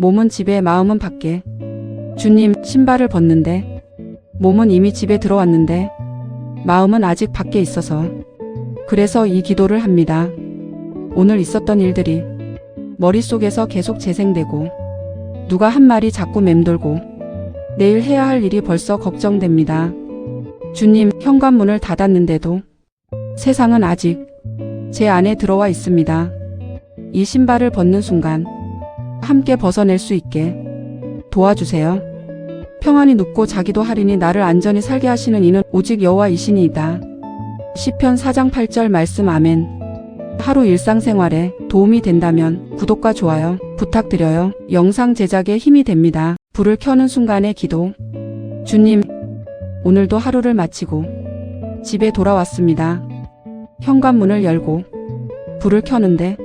몸은 집에 마음은 밖에. 주님, 신발을 벗는데 몸은 이미 집에 들어왔는데 마음은 아직 밖에 있어서 그래서 이 기도를 합니다. 오늘 있었던 일들이 머릿속에서 계속 재생되고 누가 한 말이 자꾸 맴돌고 내일 해야 할 일이 벌써 걱정됩니다. 주님, 현관문을 닫았는데도 세상은 아직 제 안에 들어와 있습니다. 이 신발을 벗는 순간 함께 벗어낼 수 있게 도와주세요. 평안히 눕고 자기도 하리니 나를 안전히 살게 하시는 이는 오직 여호와이시니이다. 시편 4장 8절 말씀. 아멘. 하루 일상생활에 도움이 된다면 구독과 좋아요 부탁드려요. 영상 제작에 힘이 됩니다. 불을 켜는 순간의 기도. 주님, 오늘도 하루를 마치고 집에 돌아왔습니다. 현관문을 열고 불을 켜는데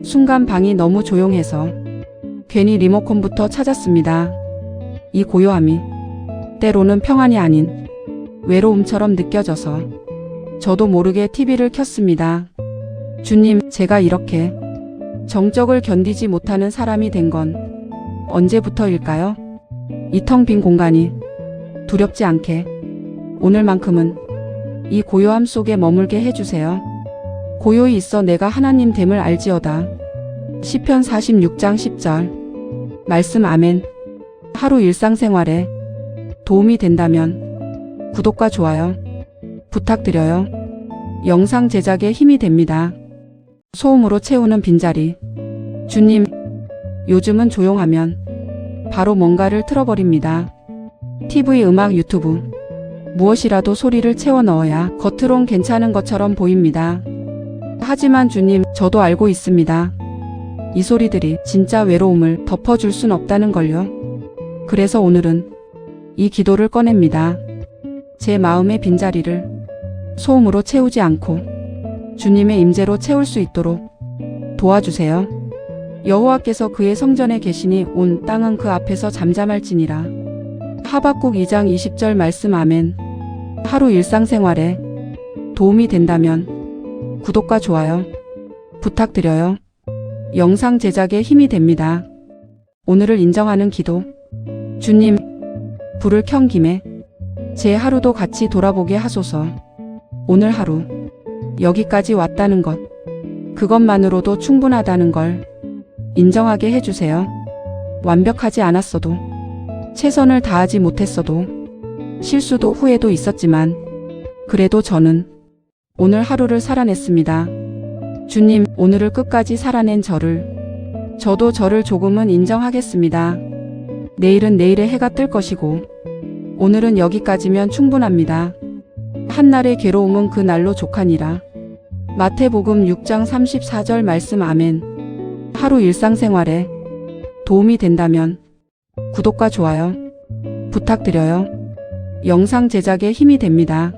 순간 방이 너무 조용해서 괜히 리모컨부터 찾았습니다. 이 고요함이 때로는 평안이 아닌 외로움처럼 느껴져서 저도 모르게 TV를 켰습니다. 주님, 제가 이렇게 정적을 견디지 못하는 사람이 된 건 언제부터일까요? 이 텅 빈 공간이 두렵지 않게 오늘만큼은 이 고요함 속에 머물게 해주세요. 고요히 있어 내가 하나님 됨을 알지어다. 시편 46장 10절 말씀. 아멘. 하루 일상생활에 도움이 된다면 구독과 좋아요 부탁드려요. 영상 제작에 힘이 됩니다. 소음으로 채우는 빈자리. 주님, 요즘은 조용하면 바로 뭔가를 틀어버립니다. TV, 음악, 유튜브 무엇이라도 소리를 채워 넣어야 겉으론 괜찮은 것처럼 보입니다. 하지만 주님, 저도 알고 있습니다. 이 소리들이 진짜 외로움을 덮어줄 순 없다는 걸요. 그래서 오늘은 이 기도를 꺼냅니다. 제 마음의 빈자리를 소음으로 채우지 않고 주님의 임재로 채울 수 있도록 도와주세요. 여호와께서 그의 성전에 계시니 온 땅은 그 앞에서 잠잠할지니라. 하박국 2장 20절 말씀. 아멘. 하루 일상생활에 도움이 된다면 구독과 좋아요 부탁드려요. 영상 제작에 힘이 됩니다. 오늘을 인정하는 기도. 주님, 불을 켠 김에 제 하루도 같이 돌아보게 하소서. 오늘 하루 여기까지 왔다는 것, 그것만으로도 충분하다는 걸 인정하게 해주세요. 완벽하지 않았어도, 최선을 다하지 못했어도, 실수도 후회도 있었지만 그래도 저는 오늘 하루를 살아냈습니다. 주님, 오늘을 끝까지 살아낸 저도 저를 조금은 인정하겠습니다. 내일은 내일의 해가 뜰 것이고 오늘은 여기까지면 충분합니다. 한날의 괴로움은 그 날로 족하니라. 마태복음 6장 34절 말씀. 아멘. 하루 일상생활에 도움이 된다면 구독과 좋아요 부탁드려요. 영상 제작에 힘이 됩니다.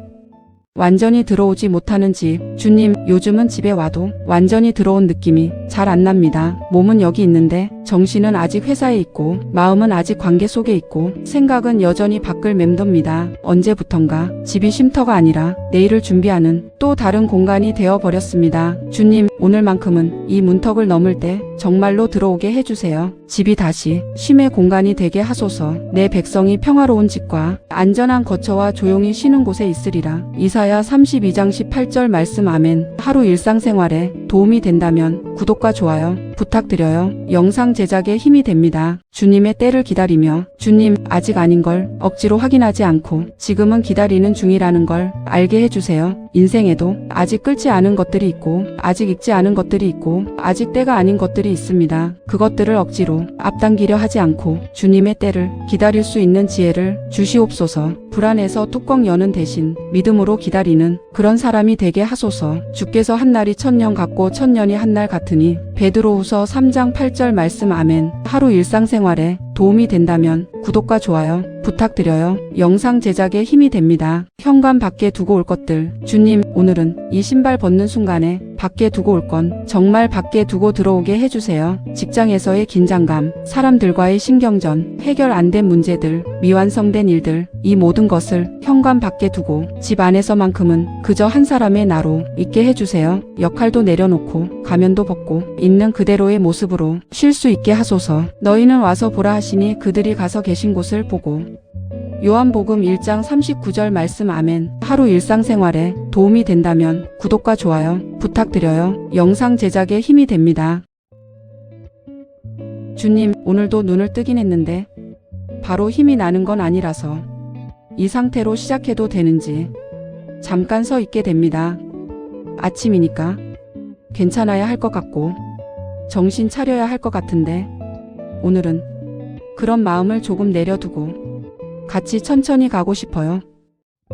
완전히 들어오지 못하는 집. 주님, 요즘은 집에 와도 완전히 들어온 느낌이 잘 안 납니다. 몸은 여기 있는데 정신은 아직 회사에 있고 마음은 아직 관계 속에 있고 생각은 여전히 밖을 맴돕니다. 언제부턴가 집이 쉼터가 아니라 내일을 준비하는 또 다른 공간이 되어버렸습니다. 주님, 오늘만큼은 이 문턱을 넘을 때 정말로 들어오게 해주세요. 집이 다시 쉼의 공간이 되게 하소서. 내 백성이 평화로운 집과 안전한 거처와 조용히 쉬는 곳에 있으리라. 이사야 32장 18절 말씀. 아멘. 하루 일상생활에 도움이 된다면 구독과 좋아요 부탁드려요. 영상 제작에 힘이 됩니다. 주님의 때를 기다리며 주님, 아직 아닌 걸 억지로 확인하지 않고 지금은 기다리는 중이라는 걸 알게 해주세요. 인생에도 아직 끓지 않은 것들이 있고 아직 익지 않은 것들이 있고 아직 때가 아닌 것들이 있습니다. 그것들을 억지로 앞당기려 하지 않고 주님의 때를 기다릴 수 있는 지혜를 주시옵소서. 불안해서 뚜껑 여는 대신 믿음으로 기다리는 그런 사람이 되게 하소서. 주께서 한 날이 1000년 같고 1000년이 한 날 같으니. 베드로후서 3장 8절 말씀. 아멘. 하루 일상생활에 도움이 된다면 구독과 좋아요 부탁드려요. 영상 제작에 힘이 됩니다. 현관 밖에 두고 올 것들. 주님, 오늘은 이 신발 벗는 순간에 밖에 두고 올 건 정말 밖에 두고 들어오게 해주세요. 직장에서의 긴장감, 사람들과의 신경전, 해결 안 된 문제들, 미완성된 일들, 이 모든 것을 현관 밖에 두고 집 안에서만큼은 그저 한 사람의 나로 있게 해주세요. 역할도 내려놓고 가면도 벗고 있는 그대로의 모습으로 쉴 수 있게 하소서. 너희는 와서 보라 하시니 그들이 가서 계신 곳을 보고 요한복음 1장 39절 말씀 아멘. 하루 일상생활에 도움이 된다면 구독과 좋아요 부탁드려요. 영상 제작에 힘이 됩니다. 주님, 오늘도 눈을 뜨긴 했는데 바로 힘이 나는 건 아니라서 이 상태로 시작해도 되는지 잠깐 서 있게 됩니다. 아침이니까 괜찮아야 할 것 같고 정신 차려야 할 것 같은데 오늘은 그런 마음을 조금 내려두고 같이 천천히 가고 싶어요.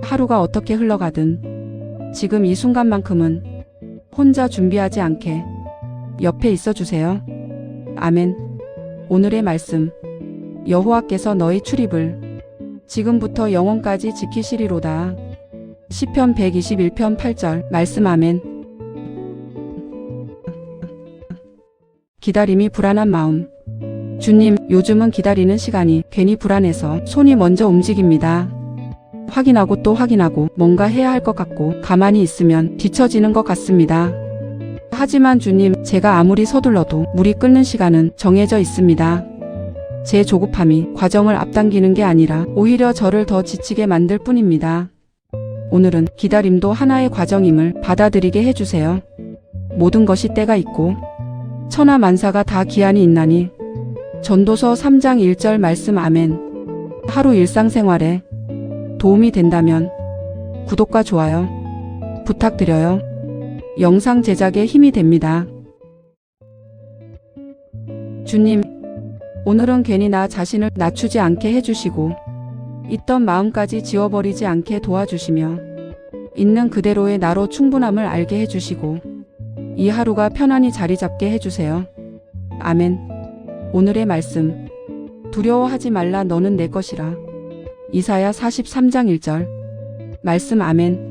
하루가 어떻게 흘러가든 지금 이 순간만큼은 혼자 준비하지 않게 옆에 있어 주세요. 아멘. 오늘의 말씀. 여호와께서 너희 출입을 지금부터 영원까지 지키시리로다. 시편 121편 8절 말씀 아멘. 기다림이 불안한 마음. 주님, 요즘은 기다리는 시간이 괜히 불안해서 손이 먼저 움직입니다. 확인하고 또 확인하고 뭔가 해야 할 것 같고 가만히 있으면 뒤처지는 것 같습니다. 하지만 주님, 제가 아무리 서둘러도 물이 끓는 시간은 정해져 있습니다. 제 조급함이 과정을 앞당기는 게 아니라 오히려 저를 더 지치게 만들 뿐입니다. 오늘은 기다림도 하나의 과정임을 받아들이게 해주세요. 모든 것이 때가 있고 천하만사가 다 기한이 있나니. 전도서 3장 1절 말씀 아멘. 하루 일상생활에 도움이 된다면 구독과 좋아요 부탁드려요. 영상 제작에 힘이 됩니다. 주님, 오늘은 괜히 나 자신을 낮추지 않게 해주시고 있던 마음까지 지워버리지 않게 도와주시며 있는 그대로의 나로 충분함을 알게 해주시고 이 하루가 편안히 자리 잡게 해주세요. 아멘. 오늘의 말씀. 두려워하지 말라, 너는 내 것이라. 이사야 43장 1절 말씀 아멘.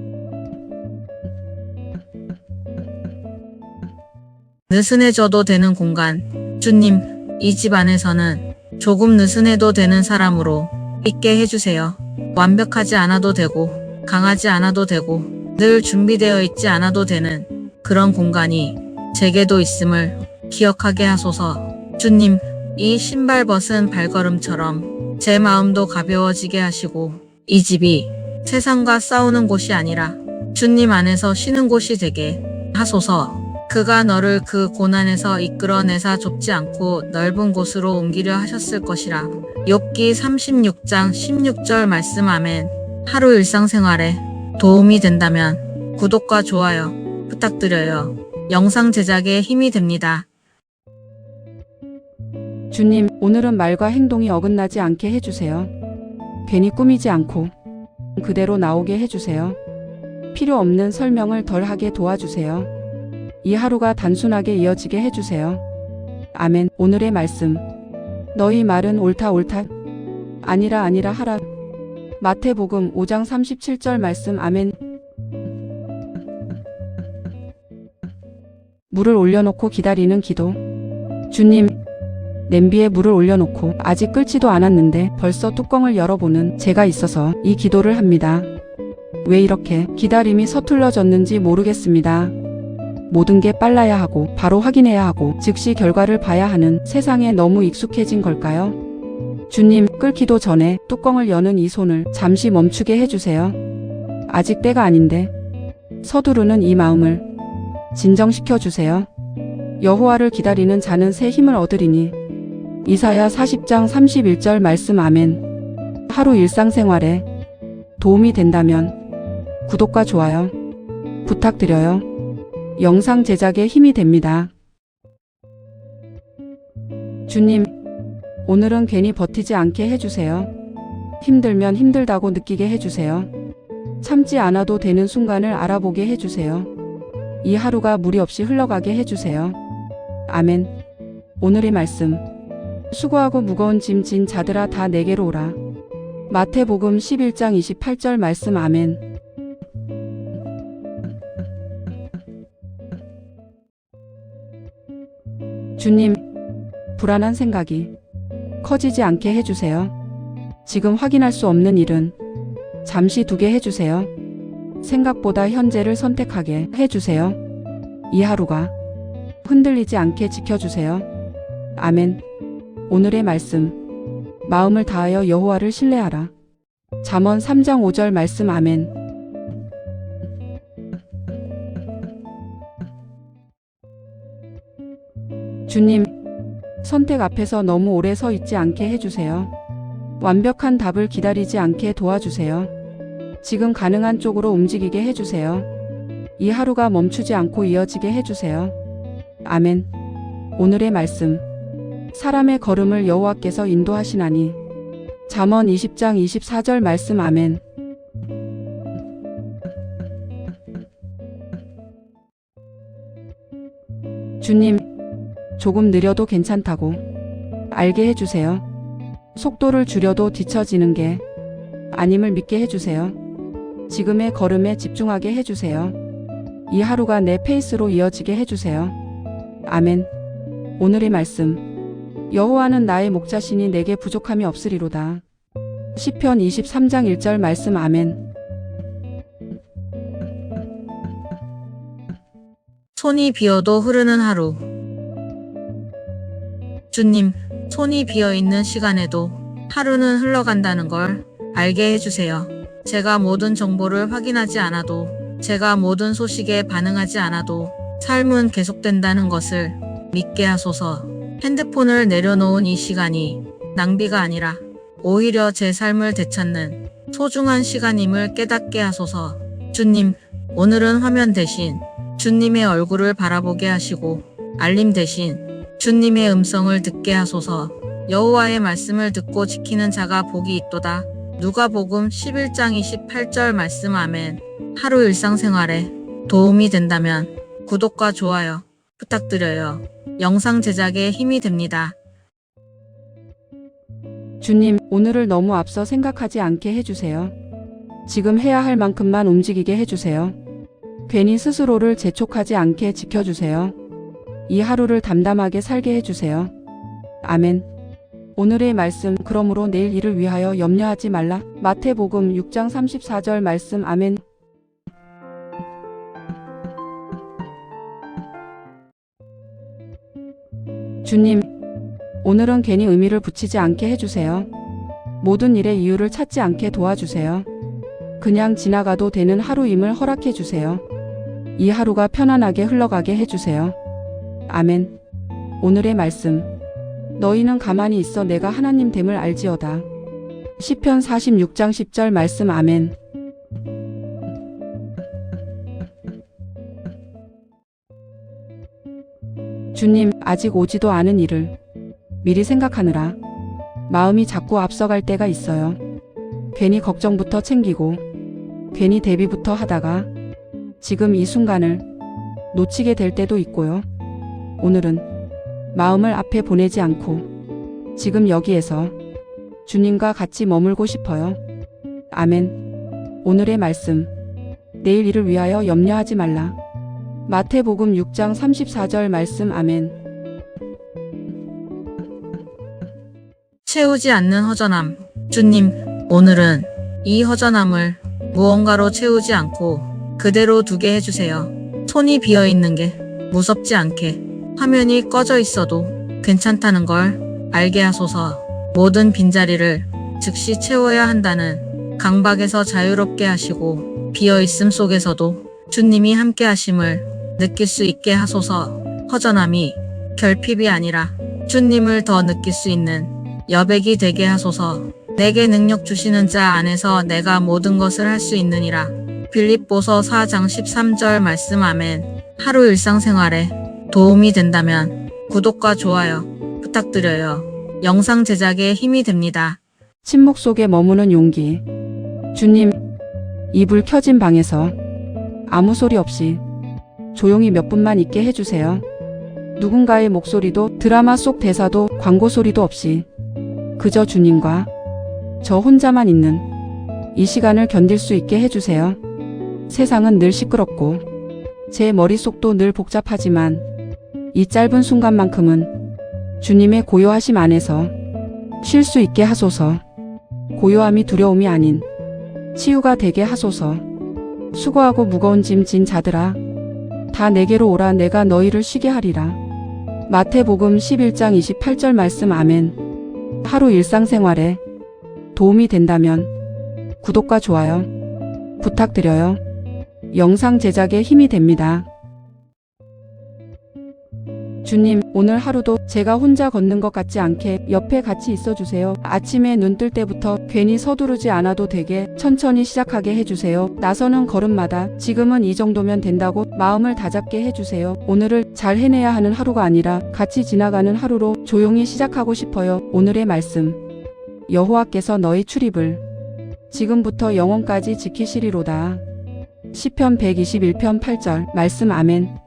느슨해져도 되는 공간. 주님, 이 집 안에서는 조금 느슨해도 되는 사람으로 있게 해주세요. 완벽하지 않아도 되고 강하지 않아도 되고 늘 준비되어 있지 않아도 되는 그런 공간이 제게도 있음을 기억하게 하소서. 주님, 이 신발 벗은 발걸음처럼 제 마음도 가벼워지게 하시고 이 집이 세상과 싸우는 곳이 아니라 주님 안에서 쉬는 곳이 되게 하소서. 그가 너를 그 고난에서 이끌어내사 좁지 않고 넓은 곳으로 옮기려 하셨을 것이라. 욥기 36장 16절 말씀 아멘. 하루 일상생활에 도움이 된다면 구독과 좋아요 부탁드려요. 영상 제작에 힘이 됩니다. 주님, 오늘은 말과 행동이 어긋나지 않게 해주세요. 괜히 꾸미지 않고 그대로 나오게 해주세요. 필요 없는 설명을 덜 하게 도와주세요. 이 하루가 단순하게 이어지게 해주세요. 아멘. 오늘의 말씀. 너희 말은 옳다 아니라 하라. 마태복음 5장 37절 말씀 아멘. 물을 올려놓고 기다리는 기도. 주님, 냄비에 물을 올려놓고 아직 끓지도 않았는데 벌써 뚜껑을 열어보는 제가 있어서 이 기도를 합니다. 왜 이렇게 기다림이 서툴러졌는지 모르겠습니다. 모든 게 빨라야 하고 바로 확인해야 하고 즉시 결과를 봐야 하는 세상에 너무 익숙해진 걸까요? 주님, 끓기도 전에 뚜껑을 여는 이 손을 잠시 멈추게 해주세요. 아직 때가 아닌데 서두르는 이 마음을 진정시켜 주세요. 여호와를 기다리는 자는 새 힘을 얻으리니. 이사야 40장 31절 말씀 아멘. 하루 일상생활에 도움이 된다면 구독과 좋아요 부탁드려요. 영상 제작에 힘이 됩니다. 주님, 오늘은 괜히 버티지 않게 해주세요. 힘들면 힘들다고 느끼게 해주세요. 참지 않아도 되는 순간을 알아보게 해주세요. 이 하루가 무리 없이 흘러가게 해주세요. 아멘. 오늘의 말씀. 수고하고 무거운 짐 진 자들아 다 내게로 오라. 마태복음 11장 28절 말씀 아멘. 주님, 불안한 생각이 커지지 않게 해주세요. 지금 확인할 수 없는 일은 잠시 두게 해주세요. 생각보다 현재를 선택하게 해주세요. 이 하루가 흔들리지 않게 지켜주세요. 아멘. 오늘의 말씀. 마음을 다하여 여호와를 신뢰하라. 잠언 3장 5절 말씀. 아멘. 주님, 선택 앞에서 너무 오래 서 있지 않게 해주세요. 완벽한 답을 기다리지 않게 도와주세요. 지금 가능한 쪽으로 움직이게 해주세요. 이 하루가 멈추지 않고 이어지게 해주세요. 아멘. 오늘의 말씀. 사람의 걸음을 여호와께서 인도하시나니. 잠언 20장 24절 말씀. 아멘. 주님, 조금 느려도 괜찮다고 알게 해주세요. 속도를 줄여도 뒤처지는 게 아님을 믿게 해주세요. 지금의 걸음에 집중하게 해주세요. 이 하루가 내 페이스로 이어지게 해주세요. 아멘. 오늘의 말씀. 여호와는 나의 목자시니 내게 부족함이 없으리로다. 시편 23장 1절 말씀. 아멘. 손이 비어도 흐르는 하루. 주님, 손이 비어 있는 시간에도 하루는 흘러간다는 걸 알게 해주세요. 제가 모든 정보를 확인하지 않아도, 제가 모든 소식에 반응하지 않아도 삶은 계속된다는 것을 믿게 하소서. 핸드폰을 내려놓은 이 시간이 낭비가 아니라 오히려 제 삶을 되찾는 소중한 시간임을 깨닫게 하소서. 주님, 오늘은 화면 대신 주님의 얼굴을 바라보게 하시고 알림 대신 주님의 음성을 듣게 하소서. 여호와의 말씀을 듣고 지키는 자가 복이 있도다. 누가복음 11장 28절 말씀. 아멘. 하루 일상생활에 도움이 된다면 구독과 좋아요 부탁드려요. 영상 제작에 힘이 됩니다. 주님, 오늘을 너무 앞서 생각하지 않게 해주세요. 지금 해야 할 만큼만 움직이게 해주세요. 괜히 스스로를 재촉하지 않게 지켜주세요. 이 하루를 담담하게 살게 해주세요. 아멘. 오늘의 말씀. 그러므로 내일 일을 위하여 염려하지 말라. 마태복음 6장 34절 말씀. 아멘. 주님, 오늘은 괜히 의미를 붙이지 않게 해주세요. 모든 일의 이유를 찾지 않게 도와주세요. 그냥 지나가도 되는 하루임을 허락해 주세요. 이 하루가 편안하게 흘러가게 해주세요. 아멘. 오늘의 말씀. 너희는 가만히 있어 내가 하나님 됨을 알지어다. 시편 46장 10절 말씀. 아멘. 주님, 아직 오지도 않은 일을 미리 생각하느라 마음이 자꾸 앞서갈 때가 있어요. 괜히 걱정부터 챙기고 괜히 대비부터 하다가 지금 이 순간을 놓치게 될 때도 있고요. 오늘은 마음을 앞에 보내지 않고 지금 여기에서 주님과 같이 머물고 싶어요. 아멘. 오늘의 말씀. 내일 일을 위하여 염려하지 말라. 마태복음 6장 34절 말씀. 아멘. 채우지 않는 허전함. 주님, 오늘은 이 허전함을 무언가로 채우지 않고 그대로 두게 해주세요. 손이 비어 있는 게 무섭지 않게, 화면이 꺼져 있어도 괜찮다는 걸 알게 하소서. 모든 빈자리를 즉시 채워야 한다는 강박에서 자유롭게 하시고 비어 있음 속에서도 주님이 함께 하심을 느낄 수 있게 하소서. 허전함이 결핍이 아니라 주님을 더 느낄 수 있는 여백이 되게 하소서. 내게 능력 주시는 자 안에서 내가 모든 것을 할 수 있느니라. 빌립보서 4장 13절 말씀. 아멘. 하루 일상생활에 도움이 된다면 구독과 좋아요 부탁드려요. 영상 제작에 힘이 됩니다. 침묵 속에 머무는 용기. 주님, 이 불 켜진 방에서 아무 소리 없이 조용히 몇 분만 있게 해주세요. 누군가의 목소리도 드라마 속 대사도 광고 소리도 없이 그저 주님과 저 혼자만 있는 이 시간을 견딜 수 있게 해주세요. 세상은 늘 시끄럽고 제 머릿속도 늘 복잡하지만 이 짧은 순간만큼은 주님의 고요하심 안에서 쉴 수 있게 하소서. 고요함이 두려움이 아닌 치유가 되게 하소서. 수고하고 무거운 짐 진 자들아, 다 내게로 오라. 내가 너희를 쉬게 하리라. 마태복음 11장 28절 말씀. 아멘. 하루 일상생활에 도움이 된다면 구독과 좋아요 부탁드려요. 영상 제작에 힘이 됩니다. 주님, 오늘 하루도 제가 혼자 걷는 것 같지 않게 옆에 같이 있어주세요. 아침에 눈 뜰 때부터 괜히 서두르지 않아도 되게 천천히 시작하게 해주세요. 나서는 걸음마다 지금은 이 정도면 된다고 마음을 다잡게 해주세요. 오늘을 잘 해내야 하는 하루가 아니라 같이 지나가는 하루로 조용히 시작하고 싶어요. 오늘의 말씀. 여호와께서 너희 출입을 지금부터 영원까지 지키시리로다. 시편 121편 8절 말씀. 아멘.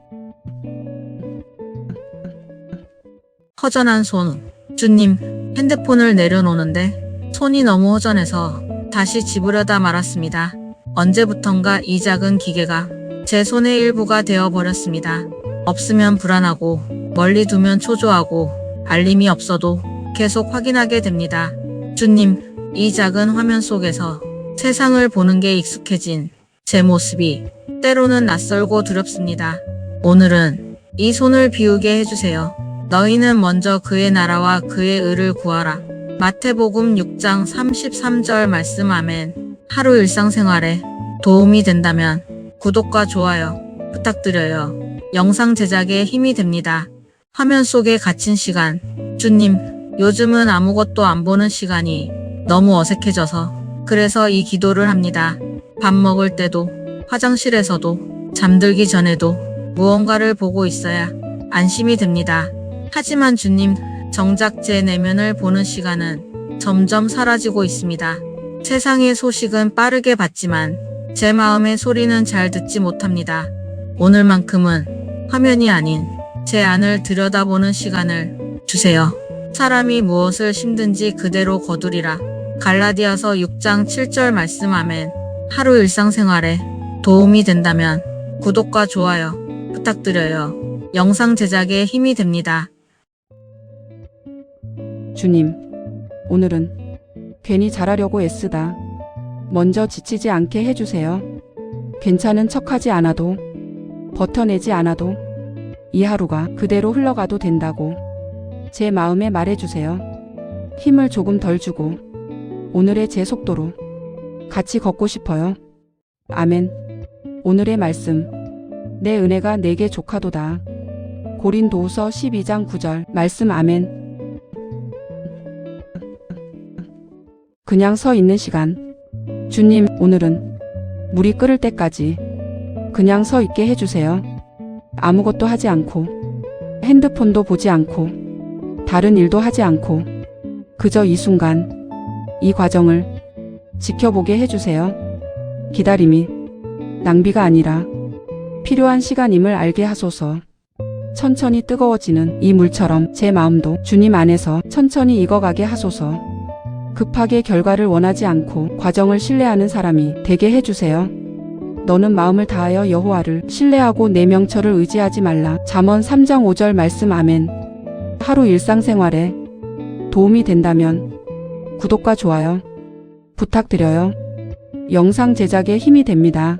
허전한 손. 주님, 핸드폰을 내려놓는데 손이 너무 허전해서 다시 집으려다 말았습니다. 언제부턴가 이 작은 기계가 제 손의 일부가 되어버렸습니다. 없으면 불안하고 멀리 두면 초조하고 알림이 없어도 계속 확인하게 됩니다. 주님, 이 작은 화면 속에서 세상을 보는 게 익숙해진 제 모습이 때로는 낯설고 두렵습니다. 오늘은 이 손을 비우게 해주세요. 너희는 먼저 그의 나라와 그의 의를 구하라. 마태복음 6장 33절 말씀. 아멘. 하루 일상생활에 도움이 된다면 구독과 좋아요 부탁드려요. 영상 제작에 힘이 됩니다. 화면 속에 갇힌 시간. 주님, 요즘은 아무것도 안 보는 시간이 너무 어색해져서 그래서 이 기도를 합니다. 밥 먹을 때도, 화장실에서도, 잠들기 전에도 무언가를 보고 있어야 안심이 됩니다. 하지만 주님, 정작 제 내면을 보는 시간은 점점 사라지고 있습니다. 세상의 소식은 빠르게 받지만 제 마음의 소리는 잘 듣지 못합니다. 오늘만큼은 화면이 아닌 제 안을 들여다보는 시간을 주세요. 사람이 무엇을 심든지 그대로 거두리라. 갈라디아서 6장 7절 말씀. 아멘. 하루 일상생활에 도움이 된다면 구독과 좋아요 부탁드려요. 영상 제작에 힘이 됩니다. 주님, 오늘은 괜히 잘하려고 애쓰다 먼저 지치지 않게 해주세요. 괜찮은 척하지 않아도, 버텨내지 않아도 이 하루가 그대로 흘러가도 된다고 제 마음에 말해주세요. 힘을 조금 덜 주고 오늘의 제 속도로 같이 걷고 싶어요. 아멘. 오늘의 말씀. 내 은혜가 내게 족하도다. 고린도후서 12장 9절 말씀. 아멘. 그냥 서 있는 시간. 주님, 오늘은 물이 끓을 때까지 그냥 서 있게 해주세요. 아무것도 하지 않고, 핸드폰도 보지 않고, 다른 일도 하지 않고, 그저 이 순간, 이 과정을 지켜보게 해주세요. 기다림이 낭비가 아니라 필요한 시간임을 알게 하소서. 천천히 뜨거워지는 이 물처럼 제 마음도 주님 안에서 천천히 익어가게 하소서. 급하게 결과를 원하지 않고 과정을 신뢰하는 사람이 되게 해주세요. 너는 마음을 다하여 여호와를 신뢰하고 내 명철을 의지하지 말라. 잠언 3장 5절 말씀. 아멘. 하루 일상생활에 도움이 된다면 구독과 좋아요 부탁드려요. 영상 제작에 힘이 됩니다.